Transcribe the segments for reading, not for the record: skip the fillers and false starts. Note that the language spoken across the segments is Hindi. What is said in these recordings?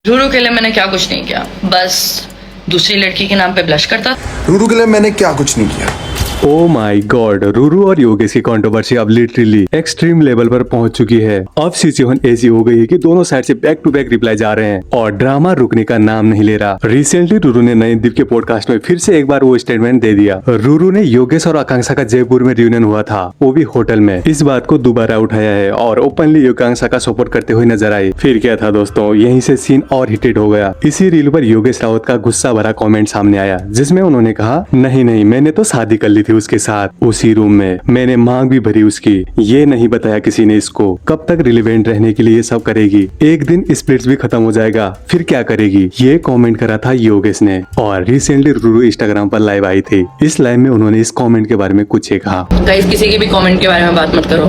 रूरू के लिए मैंने क्या कुछ नहीं किया, बस दूसरी लड़की के नाम पे ब्लश करता। रूरू के लिए मैंने क्या कुछ नहीं किया। ओ माई गॉड, रूरू और योगेश की कंट्रोवर्सी अब लिटरली एक्सट्रीम लेवल पर पहुंच चुकी है। अब सिचुएशन ऐसी हो गई है कि दोनों साइड से बैक टू बैक रिप्लाई जा रहे हैं और ड्रामा रुकने का नाम नहीं ले रहा। रिसेंटली रूरू ने नयनदीप के पॉडकास्ट में फिर से एक बार वो स्टेटमेंट दे दिया। रूरू ने योगेश और आकांक्षा का जयपुर में रियूनियन हुआ था, वो भी होटल में, इस बात को दोबारा उठाया है और ओपनली आकांक्षा का सपोर्ट करते हुए नजर आई। फिर क्या था दोस्तों, यहीं से सीन और हिटेड हो गया। इसी रील पर योगेश रावत का गुस्सा भरा कॉमेंट सामने आया, जिसमें उन्होंने कहा, नहीं मैंने तो शादी कर ली थी उसके साथ, उसी रूम में मैंने मांग भी भरी उसकी, ये नहीं बताया किसी ने इसको कब तक रिलेवेंट रहने के लिए ये सब करेगी, एक दिन स्प्लिट्स भी खत्म हो जाएगा फिर क्या करेगी, ये कमेंट करा था योगेश ने। और रिसेंटली रूरू इंस्टाग्राम पर लाइव आई थी। इस लाइव में उन्होंने इस कमेंट के बारे में कुछ ये कहा। गाइस, किसी के भी कमेंट के बारे में बात मत करो,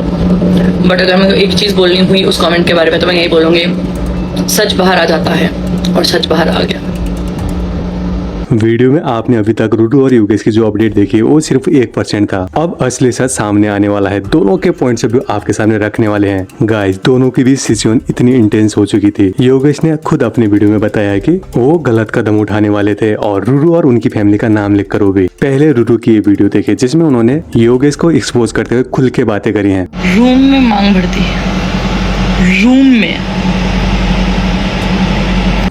बट अगर मैं एक चीज बोलनी हुई उस कमेंट के बारे में तो मैं यही बोलूंगी, सच बाहर आ जाता है और सच बाहर आ गया। वीडियो में आपने अभी तक रूरू और योगेश की जो अपडेट देखी वो सिर्फ 1% था। अब असली सच सामने आने वाला है, दोनों के पॉइंट्स भी आपके सामने रखने वाले हैं। गाइस, दोनों की भी सिचुएशन इतनी इंटेंस हो चुकी थी। योगेश ने खुद अपनी वीडियो में बताया है कि वो गलत कदम उठाने वाले थे और रूरू और उनकी फैमिली का नाम लिख कर वो भी। पहले रूरू की ये वीडियो देखे जिसमें उन्होंने योगेश को एक्सपोज करते हुए खुल के बातें करी है। रूम में मांग भरती है, रूम में।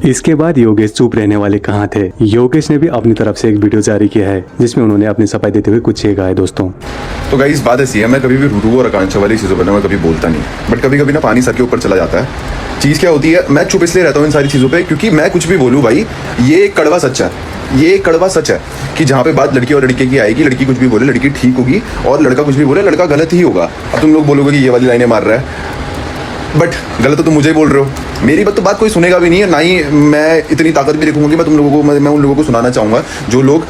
इसके बाद योगेश चुप रहने वाले कहाँ थे। योगेश ने भी अपनी तरफ से एक वीडियो जारी किया है जिसमें उन्होंने अपनी सफाई देते हुए कुछ ये कहा है दोस्तों। तो गाइस, बात ऐसी है, मैं कभी भी रूरू और आकांक्षा वाली चीज़ों पर मैं कभी बोलता नहीं, बट कभी कभी ना पानी सर के ऊपर चला जाता है। चीज़ क्या होती है, मैं चुप इसलिए रहता हूँ इन सारी चीज़ों पे क्योंकि मैं कुछ भी बोलूँ भाई, ये एक कड़वा सच है, ये एक कड़वा सच है कि जहाँ पे बात लड़की और लड़के की आएगी, लड़की कुछ भी बोले लड़की ठीक होगी और लड़का कुछ भी बोले लड़का गलत ही होगा। अब तुम लोग बोलोगे कि ये वाली लाइनें मार रहा है, बट गलत तो तुम मुझे ही बोल रहे हो। मेरी बात कोई सुनेगा भी नहीं है, ना ही मैं इतनी ताकत भी दिखाऊंगी। मैं तुम लोगों को मैं उन लोगों को सुनाना चाहूँगा जो लोग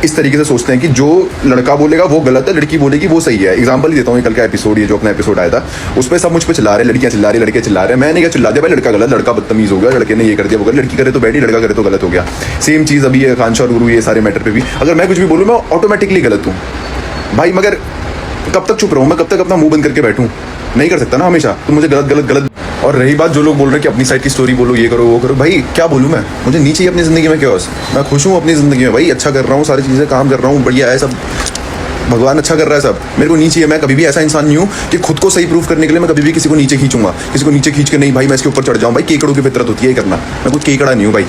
इस तरीके से सोचते हैं कि जो लड़का बोलेगा वो गलत है, लड़की बोलेगी वो सही है। एग्जांपल देता हूँ, कल का एपिसोड, ये जो अपना एपिसोड आया था उस पर सब मुझ पर चिल्ला रहे, लड़कियाँ चिल्ला रही, लड़के चिल्ला रहे। मैंने क्या चिल्ला दिया भाई, लड़का गलत, लड़का बदतमीज हो गया, लड़के ने ये कर दिया वो कर, लड़की करे तो बैठी, लड़का करे तो गलत हो गया। सेम चीज़ अभी आकांक्षा और रूरू ये सारे मैटर पे भी, अगर मैं कुछ भी बोलूँ मैं ऑटोमेटिकली गलत हूँ भाई। मगर कब तक चुप रहूँ मैं, कब तक अपना मुंह बंद करके बैठूँ? नहीं कर सकता ना हमेशा, तो मुझे गलत गलत गलत। और रही बात जो लोग बोल रहे हैं कि अपनी साइड की स्टोरी बोलो, ये करो वो करो, भाई क्या बोलूँ मैं? मुझे नहीं चाहिए अपनी ज़िंदगी में chaos। मैं खुश हूँ अपनी ज़िंदगी में भाई, अच्छा कर रहा हूँ, सारी चीज़ें काम कर रहा हूँ, बढ़िया है सब, भगवान अच्छा कर रहा है सब। मेरे को नहीं चाहिए, मैं कभी भी ऐसा इंसान नहीं हूँ कि खुद को सही प्रूफ करने के लिए मैं कभी भी किसी को नीचे खींचूंगा, किसी को नीचे खींच के नहीं भाई मैं इसके ऊपर चढ़ जाऊँ। भाई केकड़ों की फितरत होती है ये करना, मैं कुछ केकड़ा नहीं हूँ भाई।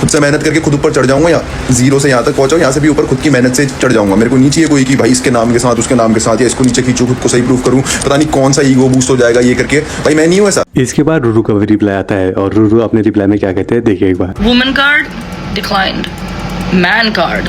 खुद से मेहनत करके खुद ऊपर चढ़ जाऊंगा, या जीरो से यहाँ तक पहुंचाऊँ, यहाँ से भी ऊपर खुद की मेहनत से चढ़ जाऊंगा। मेरे को नहीं चाहिए कोई कि भाई इसके नाम के साथ उसके नाम के साथ या इसको नीचे खींचूं, खुद को सही प्रूफ करूँ, पता नहीं कौन सा ईगो बूस्ट हो जाएगा ये करके। भाई मैं नहीं हूँ ऐसा। इसके बाद रूरू का रिप्लाई आता है और रूरू अपने रिप्लाई में क्या कहते हैं देखिए एक बार। Women card declined, man card.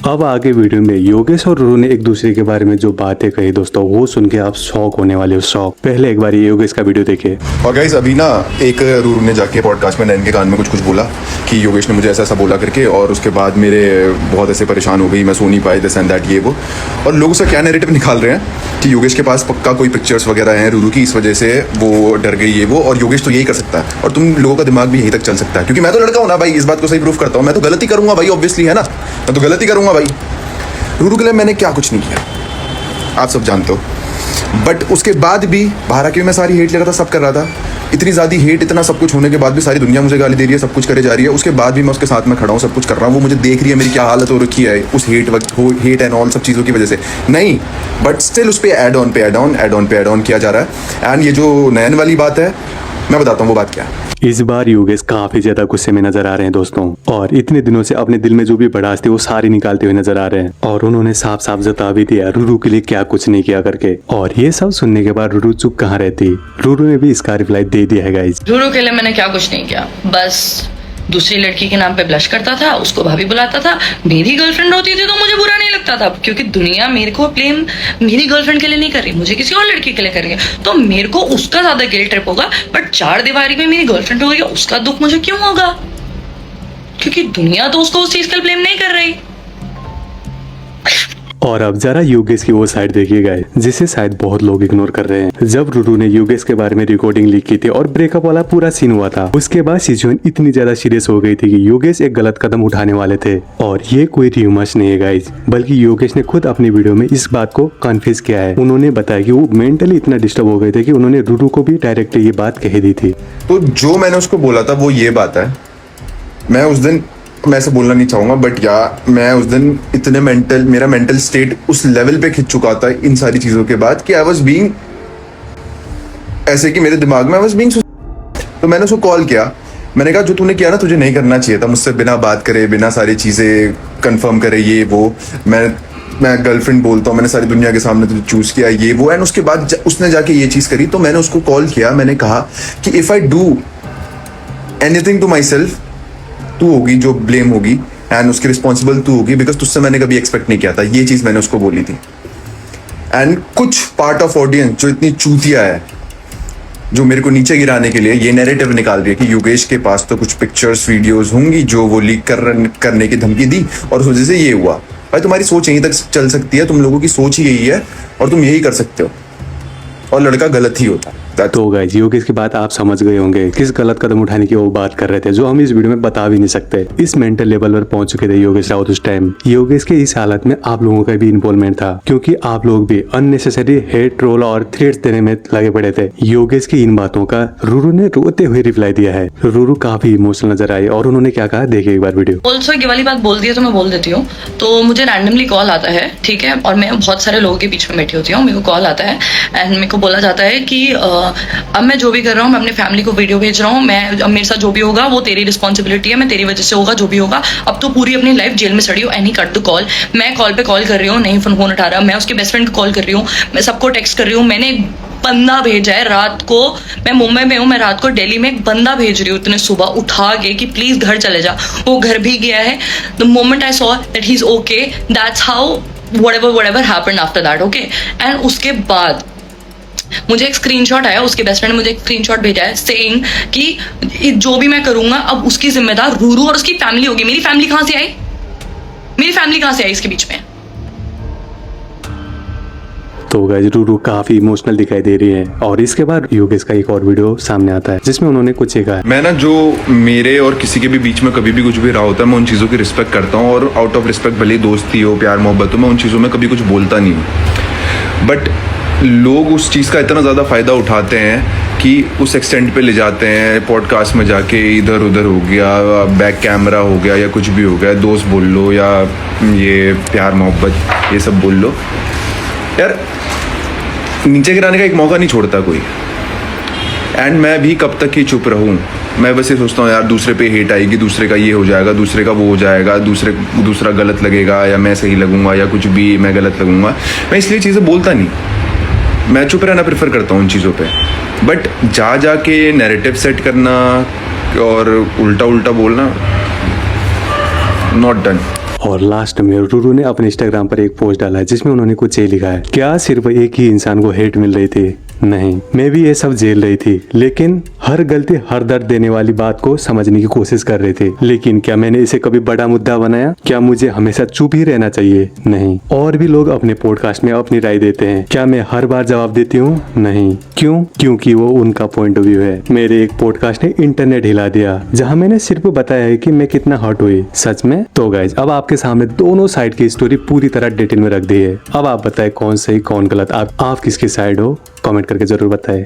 अब आगे वीडियो में योगेश और रूरू ने एक दूसरे के बारे में जो बातें कही दोस्तों, वो सुन के आप शॉक होने वाले हो, शॉक। पहले एक बार ये योगेश का वीडियो देखिए। और गाइस, अभी ना एक रूरू ने जाके पॉडकास्ट में नैन के कान में कुछ बोला कि योगेश ने मुझे ऐसा ऐसा बोला करके, और उसके बाद मेरे बहुत ऐसे परेशान हो गई, मैं सो नहीं पाई, दिस एंड दैट ये वो। और लोग उसका क्या नैरेटिव निकाल रहे हैं कि योगेश के पास पक्का कोई पिक्चर्स वगैरह हैं रूरू की, इस वजह से वो डर गई ये वो, और योगेश तो यही कर सकता है और तुम लोगों का दिमाग भी यहीं तक चल सकता है क्योंकि मैं तो लड़का हूँ ना भाई, इस बात को सही प्रूफ करता हूँ। मैं तो गलती करूंगा भाई, ऑब्वियसली है ना, मैं तो गलती करूंगा भाई। रूरू के लिए मैंने क्या कुछ नहीं किया, आप सब जानते हो, बट उसके बाद भी बाहर आके मैं सारी हेट ले रहा था, सब कर रहा था। इतनी ज़्यादा हेट, इतना सब कुछ होने के बाद भी सारी दुनिया मुझे गाली दे रही है, सब कुछ करे जा रही है, उसके बाद भी मैं उसके साथ में खड़ा हूँ, सब कुछ कर रहा हूँ। वो मुझे देख रही है मेरी क्या हालत हो रखी है उस हेट एंड ऑल सब चीज़ों की वजह से नहीं, बट स्टिल उस पर ऐड ऑन पे ऐड ऑन ऐड ऑन पे ऐड ऑन किया जा रहा है। एंड ये जो नयन वाली बात है, मैं बताता हूँ वो बात क्या है। इस बार योगेश काफी ज्यादा गुस्से में नजर आ रहे हैं दोस्तों, और इतने दिनों से अपने दिल में जो भी भड़ास थी वो सारी निकालते हुए नजर आ रहे हैं। और उन्होंने साफ साफ जता भी दिया रूरू के लिए क्या कुछ नहीं किया करके। और ये सब सुनने के बाद रूरू चुप कहाँ रहती, रूरू ने भी इसका रिप्लाई दे दिया है गाइस। रूरू के लिए मैंने क्या कुछ नहीं किया, बस दूसरी लड़की के नाम पे ब्लश करता था, उसको भाभी बुलाता था। मेरी गर्लफ्रेंड होती थी तो मुझे बुरा नहीं लगता था क्योंकि दुनिया मेरे को ब्लेम मेरी गर्लफ्रेंड के लिए नहीं कर रही, मुझे किसी और लड़की के लिए कर रही है, तो मेरे को उसका ज्यादा गिल्ट ट्रिप होगा। बट चार दीवारी में मेरी गर्लफ्रेंड हो गई, उसका दुख मुझे क्यों होगा? क्योंकि दुनिया तो उसको उस चीज का ब्लेम नहीं कर रही। और अब जरा योगेश की वो साइड देखिएगा जिसे शायद बहुत लोग इग्नोर कर रहे हैं। जब रूरू ने योगेश के बारे में रिकॉर्डिंग लीक की थी और ब्रेकअप वाला पूरा सीन हुआ था, उसके बाद सिचुएशन इतनी ज्यादा सीरियस हो गई थी कि योगेश एक गलत कदम उठाने वाले थे। और ये कोई र्यूमर्स नहीं है गाइस, बल्कि योगेश ने खुद अपनी वीडियो में इस बात को कन्फेस किया है। उन्होंने बताया कि वो मेंटली इतना डिस्टर्ब हो गए थे कि उन्होंने रूरू को भी डायरेक्टली ये बात कह दी थी। तो जो मैंने उसको बोला था वो ये बात है, मैं उस दिन, मैं ऐसे बोलना नहीं चाहूंगा बट मैं उस दिन इतने मेरा मेंटल स्टेट उस लेवल पे खिंच चुका था इन सारी चीजों के बाद कि आई वाज बीइंग ऐसे कि मेरे दिमाग में आई वाज बीइंग। तो मैंने उसको कॉल किया, मैंने कहा जो तूने किया ना तुझे नहीं करना चाहिए था, मुझसे बिना बात करे, बिना सारी चीजें कंफर्म करे, ये वो, मैं गर्लफ्रेंड बोलता हूँ, मैंने सारी दुनिया के सामने तुझे चूज किया, ये वो। एंड उसके बाद उसने जाके ये चीज करी, तो मैंने उसको कॉल किया, मैंने कहा कि if I do anything to myself, तू होगी जो ब्लेम होगी एंड उसकी रिस्पॉन्सिबल तू होगी, बिकॉज तुझसे मैंने कभी एक्सपेक्ट नहीं किया था। ये चीज मैंने उसको बोली थी। एंड कुछ पार्ट ऑफ ऑडियंस जो इतनी चूतिया है, जो मेरे को नीचे गिराने के लिए ये नैरेटिव निकाल रही है कि योगेश के पास तो कुछ पिक्चर्स वीडियोस होंगी जो वो लीक करने की धमकी दी और उस वजह से ये हुआ। भाई तुम्हारी सोच यहीं तक चल सकती है, तुम लोगों की सोच ही यही है और तुम यही कर सकते हो, और लड़का गलत ही होता है। तो गाइस योगेश की बात आप समझ गए होंगे, किस गलत कदम उठाने की वो बात कर रहे थे, जो हम इस वीडियो में बता भी नहीं सकते। इस मेंटल लेवल पर पहुंच चुके थे योगेश राउत उस टाइम। योगेश के इस हालत में आप लोगों का भी इन्वॉल्वमेंट था, क्योंकि आप लोग भी अननेसेसरी हेट, ट्रोल और थ्रेट्स देने में लगे पड़े थे। योगेश की इन बातों का रूरू ने रोते हुए रिप्लाई दिया है। रूरू काफी इमोशनल नजर आई और उन्होंने क्या कहा देखिए एक बार वीडियो। ऑल्सो ये वाली बात बोल दी है तो मैं बोल देती हूँ। तो मुझे रैंडमली कॉल आता है, ठीक है, और मैं बहुत सारे लोगों के बीच में बैठी होती हूँ, मेरे को कॉल आता है एंड मेरे को बोला जाता है कि अब मैं जो भी कर रहा हूँ, मैं अपने फैमिली को वीडियो भेज रहा हूँ, मैं अब मेरे साथ जो भी होगा वो तेरी रिस्पॉन्सिबिलिटी है, मैं तेरी वजह से होगा जो भी होगा, अब तो पूरी अपनी लाइफ जेल में सड़ी हो, एनी कट द कॉल। मैं कॉल पे कॉल कर रही हूँ, नहीं फोन उठा रहा, मैं उसके बेस्ट फ्रेंड को कॉल कर रही हूँ, मैं सबको टेक्स्ट कर रही हूँ। मैंने एक बंदा भेजा है रात को, मैं मुंबई में हूँ, मैं रात को दिल्ली में एक बंदा भेज रही हूँ इतने सुबह उठा के कि प्लीज घर चले जा। वो घर भी गया है। The moment I saw that he is okay, that's how whatever happened after that, okay? And उसके बाद मुझे एक स्क्रीनशॉट आया, उसके बेस्ट फ्रेंड ने मुझे एक स्क्रीनशॉट भेजा है सेइंग कि जो भी मैं करूंगा अब उसकी जिम्मेदार रूरू और उसकी फैमिली होगी। मेरी फैमिली कहां से आई? मेरी फैमिली कहां से आई इसके बीच में? तो गाइस रूरू काफी इमोशनल दिखाई दे रही है। और इसके बाद योगेश का एक और वीडियो सामने आता है जिसमें उन्होंने कुछ कहा है। मैं ना, जो मेरे और किसी के भी बीच में कभी भी कुछ भी रहा होता है, मैं उन चीज़ों की रिस्पेक्ट करता हूँ और आउट ऑफ रिस्पेक्ट, भले दोस्ती हो, प्यार मोहब्बत हो, मैं उन चीज़ों में कभी कुछ बोलता नहीं हूँ। बट लोग उस चीज़ का इतना ज़्यादा फ़ायदा उठाते हैं कि उस एक्सटेंट पे ले जाते हैं, पॉडकास्ट में जाके इधर उधर हो गया, बैक कैमरा हो गया या कुछ भी हो गया, दोस्त बोल लो या ये प्यार मोहब्बत ये सब बोल लो। यार नीचे गिराने का एक मौका नहीं छोड़ता कोई। एंड मैं भी कब तक ही चुप रहूं? मैं बस ये सोचता हूँ यार दूसरे पे हेट आएगी, दूसरे का ये हो जाएगा, दूसरे का वो हो जाएगा, दूसरा गलत लगेगा या मैं सही लगूंगा या कुछ भी मैं गलत लगूंगा। मैं इसलिए चीज़ें बोलता नहीं, मैं चुप रहना प्रेफर करता हूँ उन चीज़ों पे। बट जाके नैरेटिव सेट करना और उल्टा बोलना, नॉट डन। और लास्ट में रूरू ने अपने इंस्टाग्राम पर एक पोस्ट डाला है जिसमें उन्होंने कुछ ये लिखा है, क्या सिर्फ एक ही इंसान को हेट मिल रही थी? नहीं, मैं भी ये सब झेल रही थी, लेकिन हर गलती हर दर्द देने वाली बात को समझने की कोशिश कर रही थी। लेकिन क्या मैंने इसे कभी बड़ा मुद्दा बनाया? क्या मुझे हमेशा चुप ही रहना चाहिए? नहीं। और भी लोग अपने पॉडकास्ट में अपनी राय देते हैं, क्या मैं हर बार जवाब देती हूँ? नहीं। क्यों? क्योंकि वो उनका पॉइंट ऑफ व्यू है। मेरे एक पॉडकास्ट ने इंटरनेट हिला दिया जहाँ मैंने सिर्फ बताया है कि मैं कितना हर्ट हुई सच में। तो गाइज अब आपके सामने दोनों साइड की स्टोरी पूरी तरह डिटेल में रख दी है। अब आप बताएं कौन सही कौन गलत, आप किसकी साइड हो? कमेंट करके जरूर बताएं।